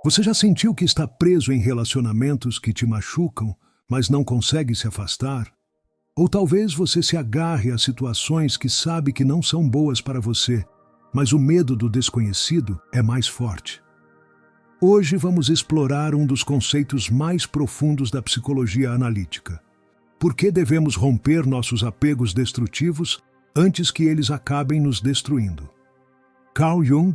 Você já sentiu que está preso em relacionamentos que te machucam, mas não consegue se afastar? Ou talvez você se agarre a situações que sabe que não são boas para você, mas o medo do desconhecido é mais forte. Hoje vamos explorar um dos conceitos mais profundos da psicologia analítica. Por que devemos romper nossos apegos destrutivos antes que eles acabem nos destruindo? Carl Jung,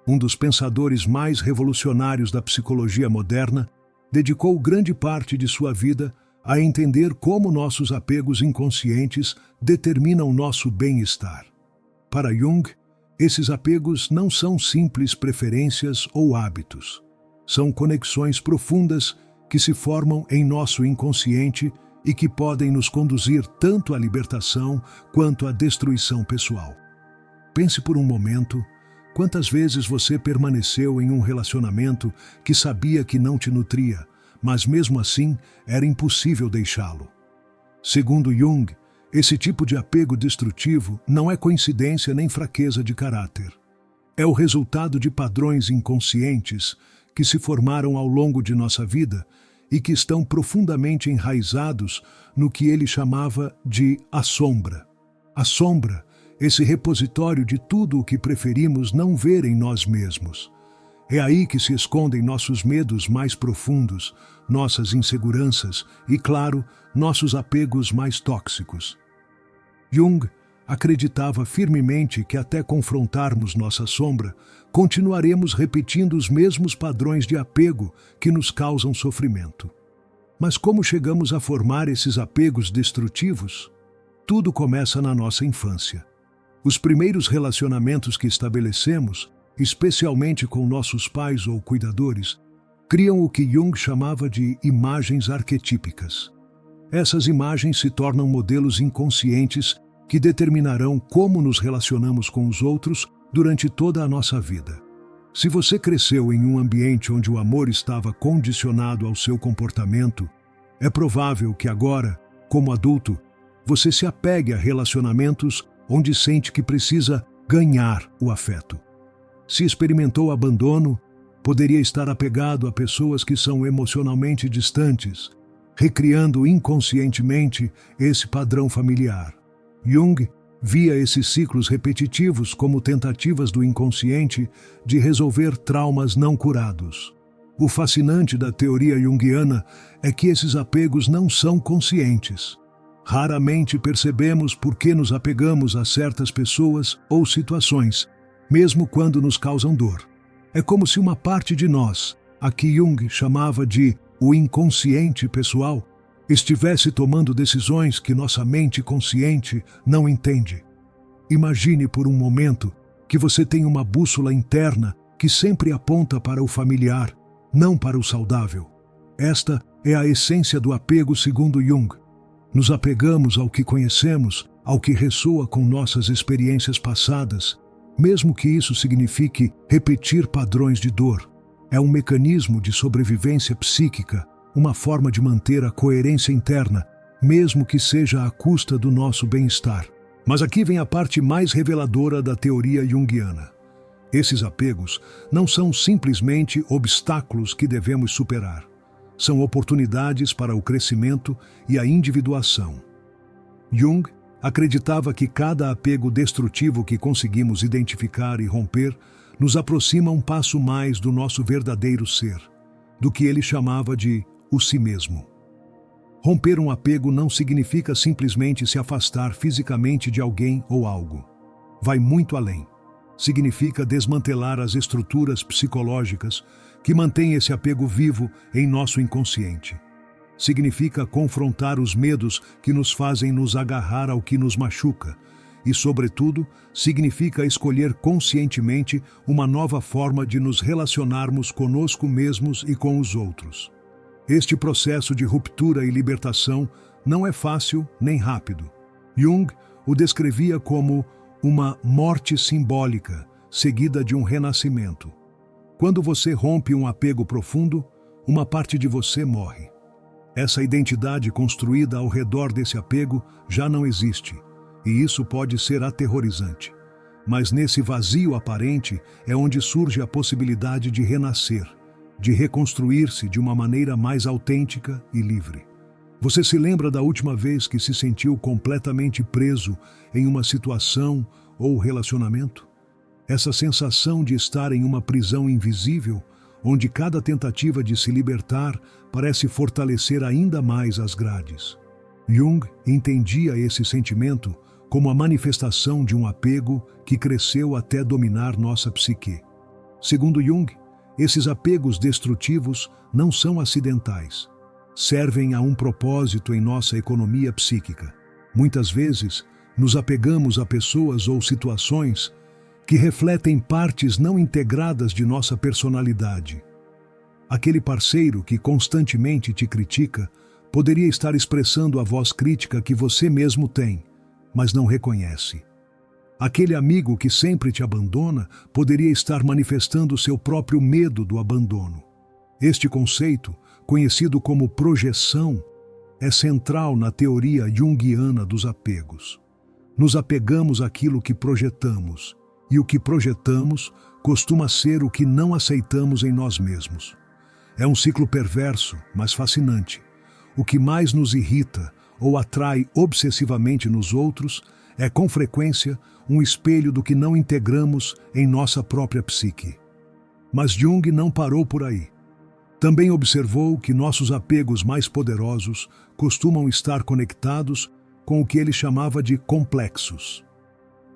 um dos pensadores mais revolucionários da psicologia moderna, dedicou grande parte de sua vida a entender como nossos apegos inconscientes determinam nosso bem-estar. Para Jung, esses apegos não são simples preferências ou hábitos. São conexões profundas que se formam em nosso inconsciente e que podem nos conduzir tanto à libertação quanto à destruição pessoal. Pense por um momento quantas vezes você permaneceu em um relacionamento que sabia que não te nutria, mas mesmo assim era impossível deixá-lo. Segundo Jung, esse tipo de apego destrutivo não é coincidência nem fraqueza de caráter. É o resultado de padrões inconscientes que se formaram ao longo de nossa vida e que estão profundamente enraizados no que ele chamava de a sombra. A sombra, esse repositório de tudo o que preferimos não ver em nós mesmos. É aí que se escondem nossos medos mais profundos, nossas inseguranças e, claro, nossos apegos mais tóxicos. Jung acreditava firmemente que até confrontarmos nossa sombra, continuaremos repetindo os mesmos padrões de apego que nos causam sofrimento. Mas como chegamos a formar esses apegos destrutivos? Tudo começa na nossa infância. Os primeiros relacionamentos que estabelecemos, especialmente com nossos pais ou cuidadores, criam o que Jung chamava de imagens arquetípicas. Essas imagens se tornam modelos inconscientes que determinarão como nos relacionamos com os outros durante toda a nossa vida. Se você cresceu em um ambiente onde o amor estava condicionado ao seu comportamento, é provável que agora, como adulto, você se apegue a relacionamentos onde sente que precisa ganhar o afeto. Se experimentou abandono, poderia estar apegado a pessoas que são emocionalmente distantes, recriando inconscientemente esse padrão familiar. Jung via esses ciclos repetitivos como tentativas do inconsciente de resolver traumas não curados. O fascinante da teoria junguiana é que esses apegos não são conscientes. Raramente percebemos por que nos apegamos a certas pessoas ou situações, mesmo quando nos causam dor. É como se uma parte de nós, a que Jung chamava de o inconsciente pessoal, estivesse tomando decisões que nossa mente consciente não entende. Imagine por um momento que você tem uma bússola interna que sempre aponta para o familiar, não para o saudável. Esta é a essência do apego segundo Jung. Nos apegamos ao que conhecemos, ao que ressoa com nossas experiências passadas, mesmo que isso signifique repetir padrões de dor. É um mecanismo de sobrevivência psíquica, uma forma de manter a coerência interna, mesmo que seja à custa do nosso bem-estar. Mas aqui vem a parte mais reveladora da teoria junguiana. Esses apegos não são simplesmente obstáculos que devemos superar. São oportunidades para o crescimento e a individuação. Jung acreditava que cada apego destrutivo que conseguimos identificar e romper nos aproxima um passo mais do nosso verdadeiro ser, do que ele chamava de o si mesmo. Romper um apego não significa simplesmente se afastar fisicamente de alguém ou algo. Vai muito além. Significa desmantelar as estruturas psicológicas que mantêm esse apego vivo em nosso inconsciente. Significa confrontar os medos que nos fazem nos agarrar ao que nos machuca e, sobretudo, significa escolher conscientemente uma nova forma de nos relacionarmos conosco mesmos e com os outros. Este processo de ruptura e libertação não é fácil nem rápido. Jung o descrevia como uma morte simbólica, seguida de um renascimento. Quando você rompe um apego profundo, uma parte de você morre. Essa identidade construída ao redor desse apego já não existe, e isso pode ser aterrorizante. Mas nesse vazio aparente é onde surge a possibilidade de renascer, de reconstruir-se de uma maneira mais autêntica e livre. Você se lembra da última vez que se sentiu completamente preso em uma situação ou relacionamento? Essa sensação de estar em uma prisão invisível, onde cada tentativa de se libertar parece fortalecer ainda mais as grades. Jung entendia esse sentimento como a manifestação de um apego que cresceu até dominar nossa psique. Segundo Jung, esses apegos destrutivos não são acidentais. Servem a um propósito em nossa economia psíquica. Muitas vezes, nos apegamos a pessoas ou situações que refletem partes não integradas de nossa personalidade. Aquele parceiro que constantemente te critica poderia estar expressando a voz crítica que você mesmo tem, mas não reconhece. Aquele amigo que sempre te abandona poderia estar manifestando seu próprio medo do abandono. Este conceito, conhecido como projeção, é central na teoria junguiana dos apegos. Nos apegamos àquilo que projetamos, e o que projetamos costuma ser o que não aceitamos em nós mesmos. É um ciclo perverso, mas fascinante. O que mais nos irrita ou atrai obsessivamente nos outros é, com frequência, um espelho do que não integramos em nossa própria psique. Mas Jung não parou por aí. Também observou que nossos apegos mais poderosos costumam estar conectados com o que ele chamava de complexos.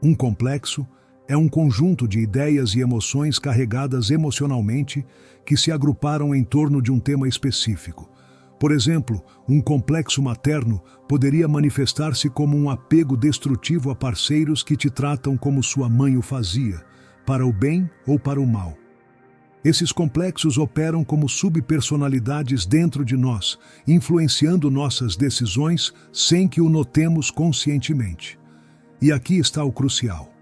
Um complexo é um conjunto de ideias e emoções carregadas emocionalmente que se agruparam em torno de um tema específico. Por exemplo, um complexo materno poderia manifestar-se como um apego destrutivo a parceiros que te tratam como sua mãe o fazia, para o bem ou para o mal. Esses complexos operam como subpersonalidades dentro de nós, influenciando nossas decisões sem que o notemos conscientemente. E aqui está o crucial.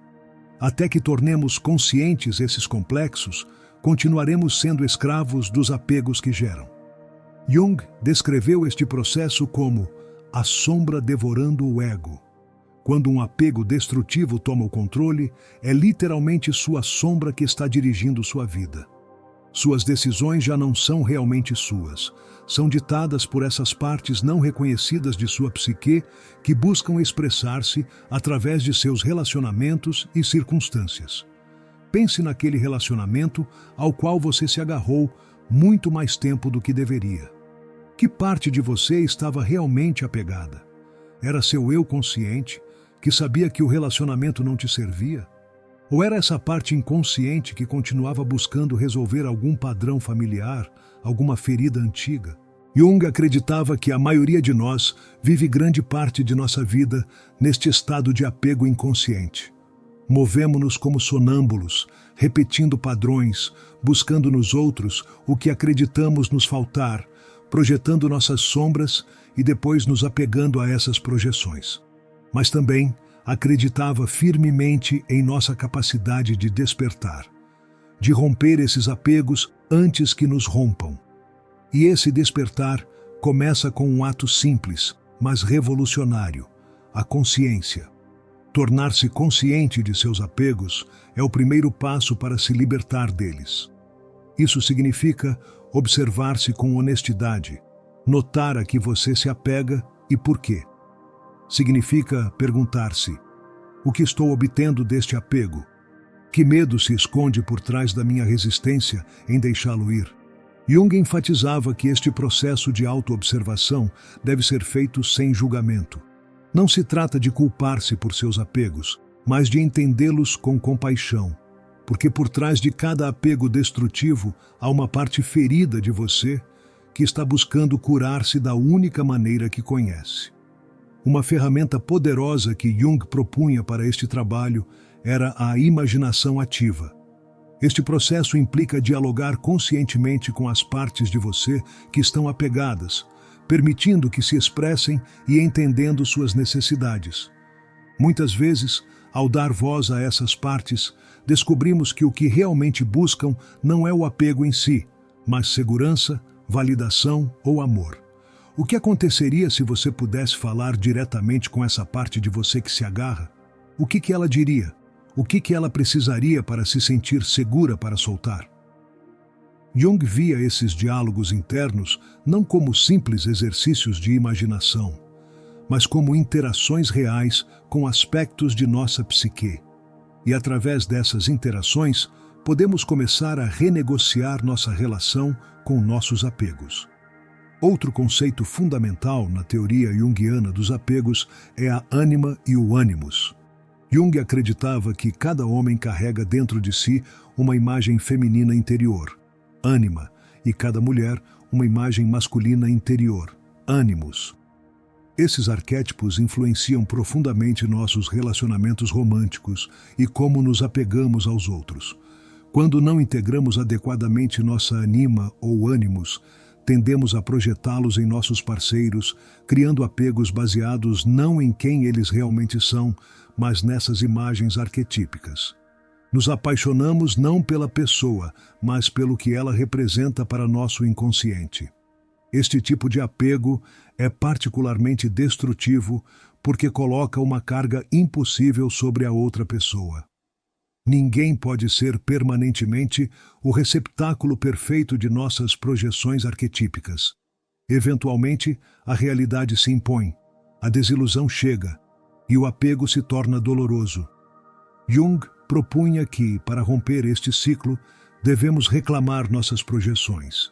Até que tornemos conscientes esses complexos, continuaremos sendo escravos dos apegos que geram. Jung descreveu este processo como a sombra devorando o ego. Quando um apego destrutivo toma o controle, é literalmente sua sombra que está dirigindo sua vida. Suas decisões já não são realmente suas. São ditadas por essas partes não reconhecidas de sua psique que buscam expressar-se através de seus relacionamentos e circunstâncias. Pense naquele relacionamento ao qual você se agarrou muito mais tempo do que deveria. Que parte de você estava realmente apegada? Era seu eu consciente, que sabia que o relacionamento não te servia? Ou era essa parte inconsciente que continuava buscando resolver algum padrão familiar, alguma ferida antiga? Jung acreditava que a maioria de nós vive grande parte de nossa vida neste estado de apego inconsciente. Movemo-nos como sonâmbulos, repetindo padrões, buscando nos outros o que acreditamos nos faltar, projetando nossas sombras e depois nos apegando a essas projeções. Mas também acreditava firmemente em nossa capacidade de despertar, de romper esses apegos antes que nos rompam. E esse despertar começa com um ato simples, mas revolucionário: a consciência. Tornar-se consciente de seus apegos é o primeiro passo para se libertar deles. Isso significa observar-se com honestidade, notar a que você se apega e por quê. Significa perguntar-se: o que estou obtendo deste apego? Que medo se esconde por trás da minha resistência em deixá-lo ir? Jung enfatizava que este processo de autoobservação deve ser feito sem julgamento. Não se trata de culpar-se por seus apegos, mas de entendê-los com compaixão, porque por trás de cada apego destrutivo há uma parte ferida de você que está buscando curar-se da única maneira que conhece. Uma ferramenta poderosa que Jung propunha para este trabalho era a imaginação ativa. Este processo implica dialogar conscientemente com as partes de você que estão apegadas, permitindo que se expressem e entendendo suas necessidades. Muitas vezes, ao dar voz a essas partes, descobrimos que o que realmente buscam não é o apego em si, mas segurança, validação ou amor. O que aconteceria se você pudesse falar diretamente com essa parte de você que se agarra? O que ela diria? O que ela precisaria para se sentir segura para soltar? Jung via esses diálogos internos não como simples exercícios de imaginação, mas como interações reais com aspectos de nossa psique. E através dessas interações, podemos começar a renegociar nossa relação com nossos apegos. Outro conceito fundamental na teoria junguiana dos apegos é a ânima e o ânimos. Jung acreditava que cada homem carrega dentro de si uma imagem feminina interior, ânima, e cada mulher uma imagem masculina interior, ânimos. Esses arquétipos influenciam profundamente nossos relacionamentos românticos e como nos apegamos aos outros. Quando não integramos adequadamente nossa anima ou ânimos, tendemos a projetá-los em nossos parceiros, criando apegos baseados não em quem eles realmente são, mas nessas imagens arquetípicas. Nos apaixonamos não pela pessoa, mas pelo que ela representa para nosso inconsciente. Este tipo de apego é particularmente destrutivo porque coloca uma carga impossível sobre a outra pessoa. Ninguém pode ser permanentemente o receptáculo perfeito de nossas projeções arquetípicas. Eventualmente, a realidade se impõe, a desilusão chega e o apego se torna doloroso. Jung propunha que, para romper este ciclo, devemos reclamar nossas projeções.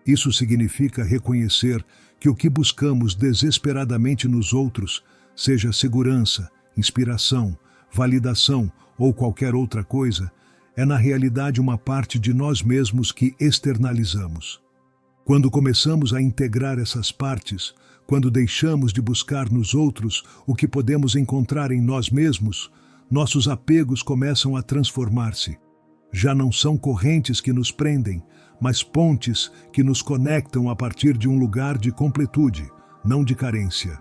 Isso significa reconhecer que o que buscamos desesperadamente nos outros, seja segurança, inspiração, validação ou qualquer outra coisa, é na realidade uma parte de nós mesmos que externalizamos. Quando começamos a integrar essas partes, quando deixamos de buscar nos outros o que podemos encontrar em nós mesmos, nossos apegos começam a transformar-se. Já não são correntes que nos prendem, mas pontes que nos conectam a partir de um lugar de completude, não de carência.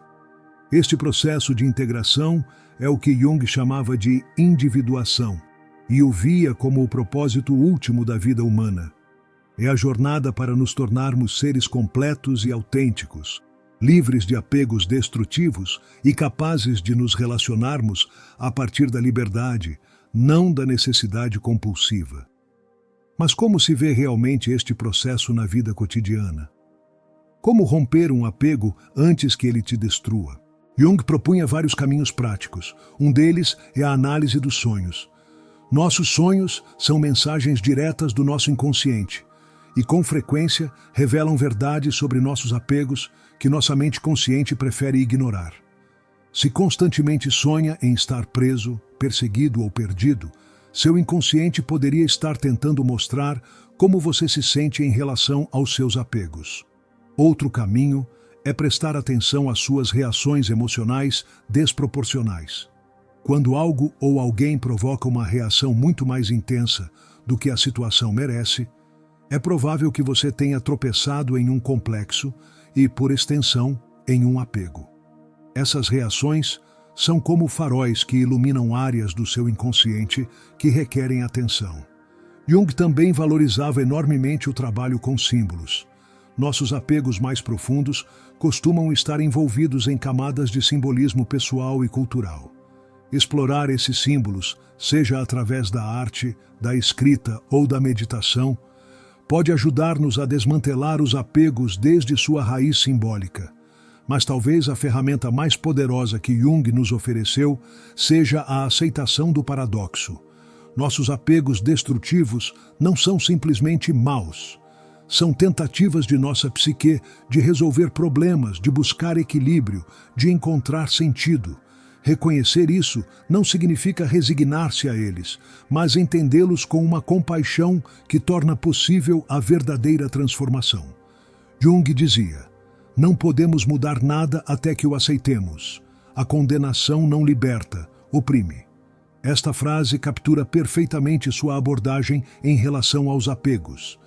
Este processo de integração é o que Jung chamava de individuação, e o via como o propósito último da vida humana. É a jornada para nos tornarmos seres completos e autênticos, livres de apegos destrutivos e capazes de nos relacionarmos a partir da liberdade, não da necessidade compulsiva. Mas como se vê realmente este processo na vida cotidiana? Como romper um apego antes que ele te destrua? Jung propunha vários caminhos práticos. Um deles é a análise dos sonhos. Nossos sonhos são mensagens diretas do nosso inconsciente e, com frequência, revelam verdades sobre nossos apegos que nossa mente consciente prefere ignorar. Se constantemente sonha em estar preso, perseguido ou perdido, seu inconsciente poderia estar tentando mostrar como você se sente em relação aos seus apegos. Outro caminho é prestar atenção às suas reações emocionais desproporcionais. Quando algo ou alguém provoca uma reação muito mais intensa do que a situação merece, é provável que você tenha tropeçado em um complexo e, por extensão, em um apego. Essas reações são como faróis que iluminam áreas do seu inconsciente que requerem atenção. Jung também valorizava enormemente o trabalho com símbolos. Nossos apegos mais profundos costumam estar envolvidos em camadas de simbolismo pessoal e cultural. Explorar esses símbolos, seja através da arte, da escrita ou da meditação, pode ajudar-nos a desmantelar os apegos desde sua raiz simbólica. Mas talvez a ferramenta mais poderosa que Jung nos ofereceu seja a aceitação do paradoxo. Nossos apegos destrutivos não são simplesmente maus. São tentativas de nossa psique de resolver problemas, de buscar equilíbrio, de encontrar sentido. Reconhecer isso não significa resignar-se a eles, mas entendê-los com uma compaixão que torna possível a verdadeira transformação. Jung dizia: não podemos mudar nada até que o aceitemos. A condenação não liberta, oprime. Esta frase captura perfeitamente sua abordagem em relação aos apegos.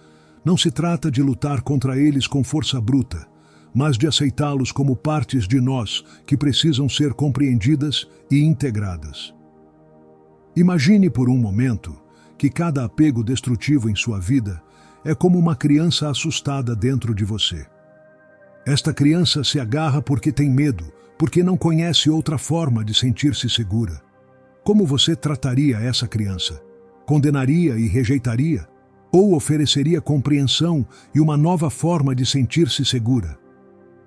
Não se trata de lutar contra eles com força bruta, mas de aceitá-los como partes de nós que precisam ser compreendidas e integradas. Imagine por um momento que cada apego destrutivo em sua vida é como uma criança assustada dentro de você. Esta criança se agarra porque tem medo, porque não conhece outra forma de sentir-se segura. Como você trataria essa criança? Condenaria e rejeitaria? ou ofereceria compreensão e uma nova forma de sentir-se segura.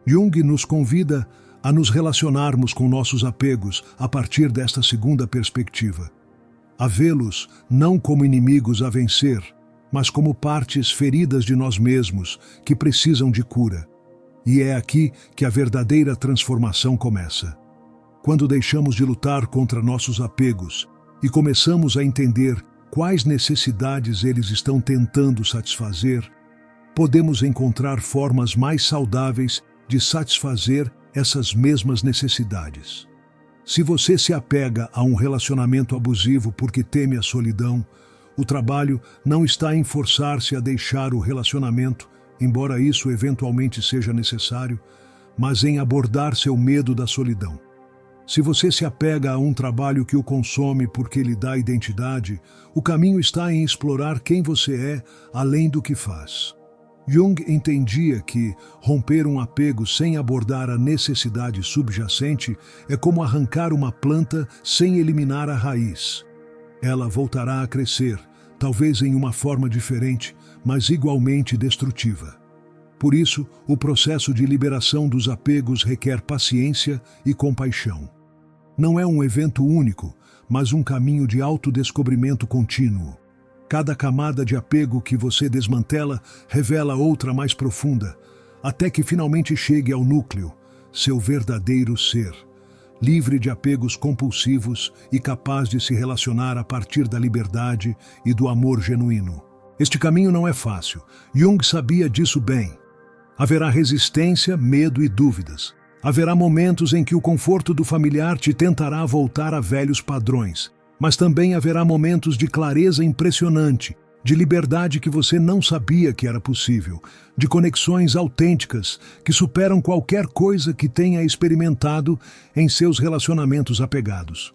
Jung nos convida a nos relacionarmos com nossos apegos a partir desta segunda perspectiva. A vê-los não como inimigos a vencer, mas como partes feridas de nós mesmos que precisam de cura. E é aqui que a verdadeira transformação começa. Quando deixamos de lutar contra nossos apegos e começamos a entender quais necessidades eles estão tentando satisfazer, podemos encontrar formas mais saudáveis de satisfazer essas mesmas necessidades. Se você se apega a um relacionamento abusivo porque teme a solidão, o trabalho não está em forçar-se a deixar o relacionamento, embora isso eventualmente seja necessário, mas em abordar seu medo da solidão. Se você se apega a um trabalho que o consome porque lhe dá identidade, o caminho está em explorar quem você é além do que faz. Jung entendia que romper um apego sem abordar a necessidade subjacente é como arrancar uma planta sem eliminar a raiz. Ela voltará a crescer, talvez em uma forma diferente, mas igualmente destrutiva. Por isso, o processo de liberação dos apegos requer paciência e compaixão. Não é um evento único, mas um caminho de autodescobrimento contínuo. Cada camada de apego que você desmantela revela outra mais profunda, até que finalmente chegue ao núcleo, seu verdadeiro ser, livre de apegos compulsivos e capaz de se relacionar a partir da liberdade e do amor genuíno. Este caminho não é fácil. Jung sabia disso bem. Haverá resistência, medo e dúvidas. Haverá momentos em que o conforto do familiar te tentará voltar a velhos padrões. Mas também haverá momentos de clareza impressionante, de liberdade que você não sabia que era possível, de conexões autênticas que superam qualquer coisa que tenha experimentado em seus relacionamentos apegados.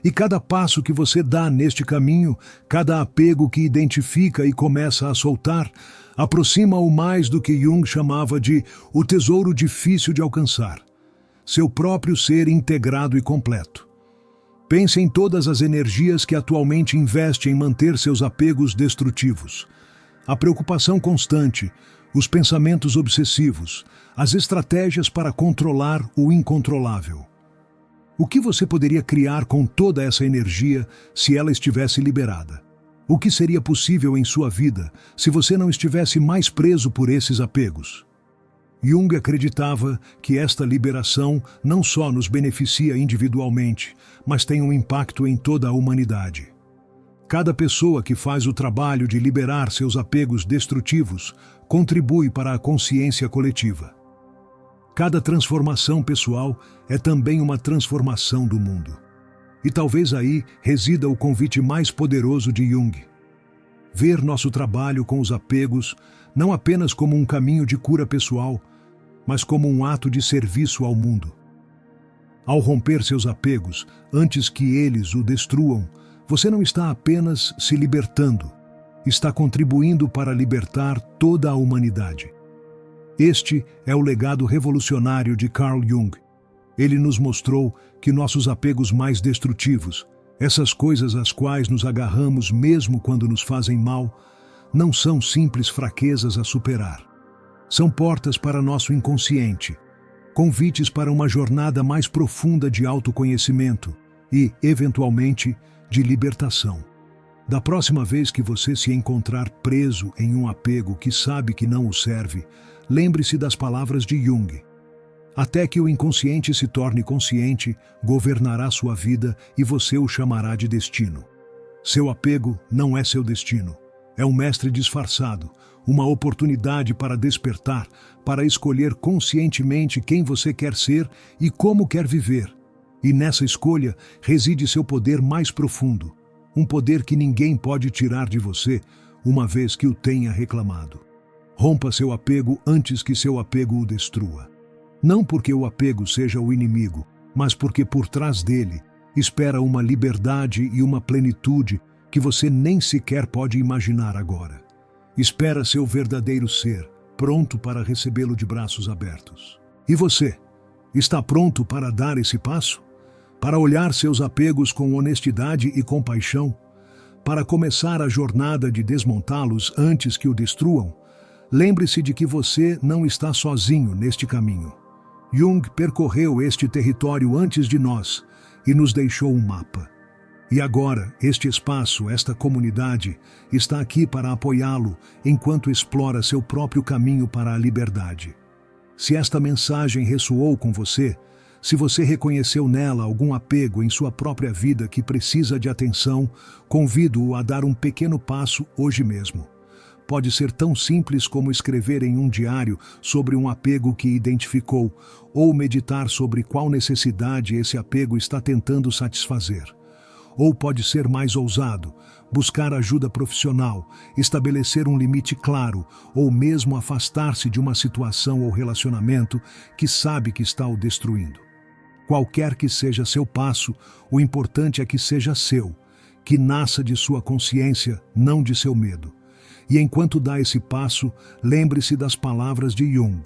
E cada passo que você dá neste caminho, cada apego que identifica e começa a soltar, aproxima-o mais do que Jung chamava de o tesouro difícil de alcançar, seu próprio ser integrado e completo. Pense em todas as energias que atualmente investe em manter seus apegos destrutivos. A preocupação constante, os pensamentos obsessivos, as estratégias para controlar o incontrolável. O que você poderia criar com toda essa energia se ela estivesse liberada? O que seria possível em sua vida se você não estivesse mais preso por esses apegos? Jung acreditava que esta liberação não só nos beneficia individualmente, mas tem um impacto em toda a humanidade. Cada pessoa que faz o trabalho de liberar seus apegos destrutivos contribui para a consciência coletiva. Cada transformação pessoal é também uma transformação do mundo. E talvez aí resida o convite mais poderoso de Jung. Ver nosso trabalho com os apegos não apenas como um caminho de cura pessoal, mas como um ato de serviço ao mundo. Ao romper seus apegos, antes que eles o destruam, você não está apenas se libertando, está contribuindo para libertar toda a humanidade. Este é o legado revolucionário de Carl Jung. Ele nos mostrou que nossos apegos mais destrutivos, essas coisas às quais nos agarramos mesmo quando nos fazem mal, não são simples fraquezas a superar. São portas para nosso inconsciente, convites para uma jornada mais profunda de autoconhecimento e, eventualmente, de libertação. Da próxima vez que você se encontrar preso em um apego que sabe que não o serve, lembre-se das palavras de Jung. Até que o inconsciente se torne consciente, governará sua vida e você o chamará de destino. Seu apego não é seu destino. É um mestre disfarçado, uma oportunidade para despertar, para escolher conscientemente quem você quer ser e como quer viver. E nessa escolha reside seu poder mais profundo, um poder que ninguém pode tirar de você, uma vez que o tenha reclamado. Rompa seu apego antes que seu apego o destrua. Não porque o apego seja o inimigo, mas porque por trás dele espera uma liberdade e uma plenitude que você nem sequer pode imaginar agora. Espera seu verdadeiro ser, pronto para recebê-lo de braços abertos. E você, está pronto para dar esse passo? Para olhar seus apegos com honestidade e compaixão? Para começar a jornada de desmontá-los antes que o destruam, lembre-se de que você não está sozinho neste caminho. Jung percorreu este território antes de nós e nos deixou um mapa. E agora, este espaço, esta comunidade, está aqui para apoiá-lo enquanto explora seu próprio caminho para a liberdade. Se esta mensagem ressoou com você, se você reconheceu nela algum apego em sua própria vida que precisa de atenção, convido-o a dar um pequeno passo hoje mesmo. Pode ser tão simples como escrever em um diário sobre um apego que identificou, ou meditar sobre qual necessidade esse apego está tentando satisfazer. Ou pode ser mais ousado, buscar ajuda profissional, estabelecer um limite claro, ou mesmo afastar-se de uma situação ou relacionamento que sabe que está o destruindo. Qualquer que seja seu passo, o importante é que seja seu, que nasça de sua consciência, não de seu medo. E enquanto dá esse passo, lembre-se das palavras de Jung.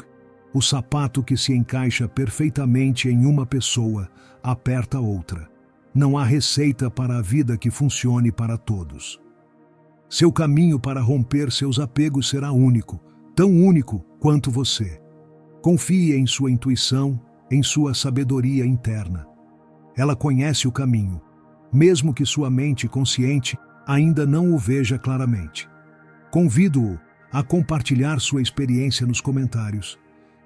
O sapato que se encaixa perfeitamente em uma pessoa, aperta outra. Não há receita para a vida que funcione para todos. Seu caminho para romper seus apegos será único, tão único quanto você. Confie em sua intuição, em sua sabedoria interna. Ela conhece o caminho, mesmo que sua mente consciente ainda não o veja claramente. Convido-o a compartilhar sua experiência nos comentários.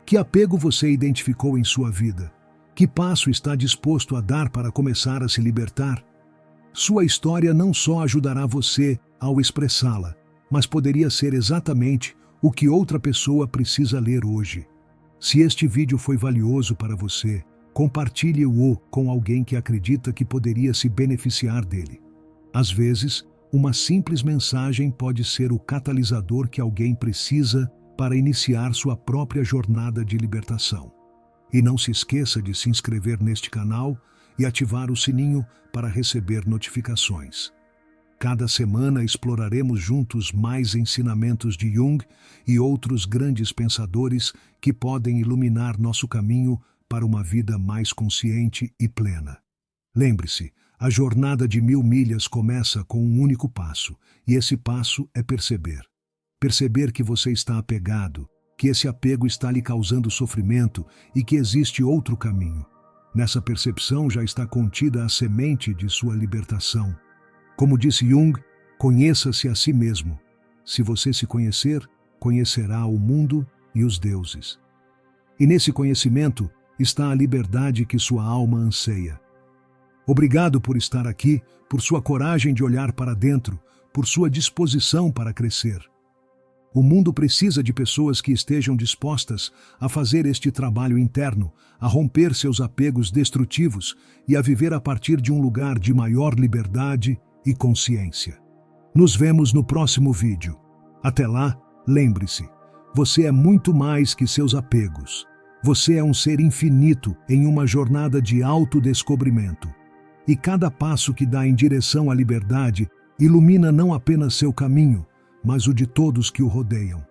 Que apego você identificou em sua vida? Que passo está disposto a dar para começar a se libertar? Sua história não só ajudará você ao expressá-la, mas poderia ser exatamente o que outra pessoa precisa ler hoje. Se este vídeo foi valioso para você, compartilhe-o com alguém que acredita que poderia se beneficiar dele. Às vezes, uma simples mensagem pode ser o catalisador que alguém precisa para iniciar sua própria jornada de libertação. E não se esqueça de se inscrever neste canal e ativar o sininho para receber notificações. Cada semana exploraremos juntos mais ensinamentos de Jung e outros grandes pensadores que podem iluminar nosso caminho para uma vida mais consciente e plena. Lembre-se, a jornada de 1000 milhas começa com um único passo, e esse passo é perceber. Perceber que você está apegado, que esse apego está lhe causando sofrimento e que existe outro caminho. Nessa percepção já está contida a semente de sua libertação. Como disse Jung, conheça-se a si mesmo. Se você se conhecer, conhecerá o mundo e os deuses. E nesse conhecimento está a liberdade que sua alma anseia. Obrigado por estar aqui, por sua coragem de olhar para dentro, por sua disposição para crescer. O mundo precisa de pessoas que estejam dispostas a fazer este trabalho interno, a romper seus apegos destrutivos e a viver a partir de um lugar de maior liberdade e consciência. Nos vemos no próximo vídeo. Até lá, lembre-se, você é muito mais que seus apegos. Você é um ser infinito em uma jornada de autodescobrimento. E cada passo que dá em direção à liberdade ilumina não apenas seu caminho, mas o de todos que o rodeiam.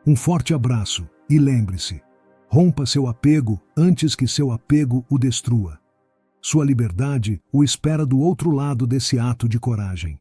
Um forte abraço e lembre-se, rompa seu apego antes que seu apego o destrua. Sua liberdade o espera do outro lado desse ato de coragem.